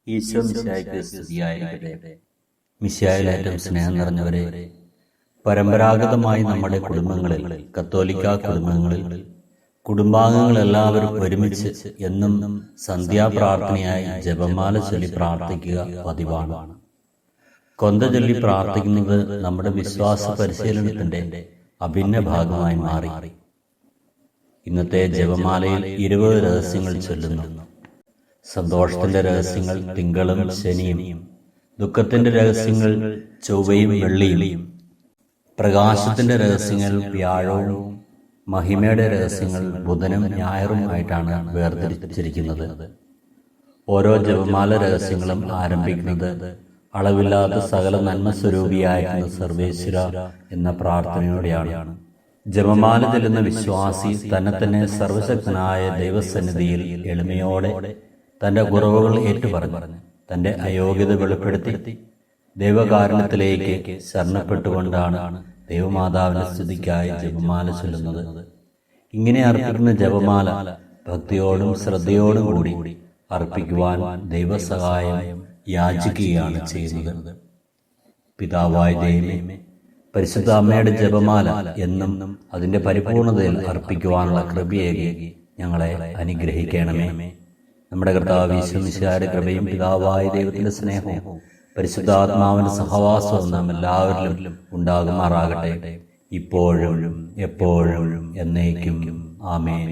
ഈശോ മിശിഹായ്ക്ക് സ്തുതിയായിരിക്കട്ടെ. മിശിഹായിലേറ്റം സ്നേഹം നിറഞ്ഞവരെ, പരമ്പരാഗതമായി നമ്മുടെ കുടുംബങ്ങളിൽ, കത്തോലിക്ക കുടുംബങ്ങളിൽ കുടുംബാംഗങ്ങളെല്ലാവരും ഒരുമിച്ച് എന്നും സന്ധ്യാപ്രാർത്ഥനയായി ജപമാല ചൊല്ലി പ്രാർത്ഥിക്കുക പതിവാണ്. കൊന്ത ചൊല്ലി പ്രാർത്ഥിക്കുന്നത് നമ്മുടെ വിശ്വാസ പരിശീലനത്തിന്റെ അഭിന്ന ഭാഗമായി മാറി. ഇന്നത്തെ ജപമാലയിൽ 20 രഹസ്യങ്ങൾ ചൊല്ലുന്നു. സന്തോഷത്തിന്റെ രഹസ്യങ്ങൾ തിങ്കളും ശനിയും, ദുഃഖത്തിന്റെ രഹസ്യങ്ങൾ ചൊവ്വയും വെള്ളിയും, പ്രകാശത്തിന്റെ രഹസ്യങ്ങൾ വ്യാഴവും, മഹിമയുടെ രഹസ്യങ്ങൾ ബുധനും ഞായറും ആയിട്ടാണ് വേർതിരിച്ചിരിക്കുന്നത്. ഓരോ ജപമാല രഹസ്യങ്ങളും ആരംഭിക്കുന്നത് അളവില്ലാത്ത സകല നന്മ സ്വരൂപിയായിരിക്കുന്ന സർവേശ്വര എന്ന പ്രാർത്ഥനയോടെയാണ്. ജപമാല ചൊല്ലുന്ന വിശ്വാസി തന്നെ സർവശക്തനായ ദൈവസന്നിധിയിൽ എളിമയോടെ തന്റെ കുറവുകൾ ഏറ്റുപറഞ്ഞ് തന്റെ അയോഗ്യത വെളിപ്പെടുത്തി ദൈവകാരുണ്യത്തിലേക്ക് ശരണപ്പെട്ടുകൊണ്ടാണ് ദൈവമാതാവിന്റെ സ്തുതിക്കായി ജപമാല ചൊല്ലുന്നത്. ഇങ്ങനെ അർപ്പിക്കുന്ന ജപമാല ഭക്തിയോടും ശ്രദ്ധയോടും കൂടി അർപ്പിക്കുവാൻ ദൈവസഹായം യാചിക്കുകയാണ് ചെയ്യുന്നത്. പിതാവായ ദൈവമേ, പരിശുദ്ധ അമ്മയുടെ ജപമാല എന്നും അതിന്റെ പരിപൂർണതയിൽ അർപ്പിക്കുവാനുള്ള കൃപയേകി ഞങ്ങളെ അനുഗ്രഹിക്കണമേ. നമ്മുടെ കർത്താവ് ഈശോ മിശിഹായുടെ കൃപയും പിതാവായ ദൈവത്തിന്റെ സ്നേഹവും പരിശുദ്ധാത്മാവിന്റെ സഹവാസവും നാം എല്ലാവരിലും ഉണ്ടാകുമാറാകട്ടെ, ഇപ്പോഴും എപ്പോഴും എന്നേക്കും. ആമേൻ.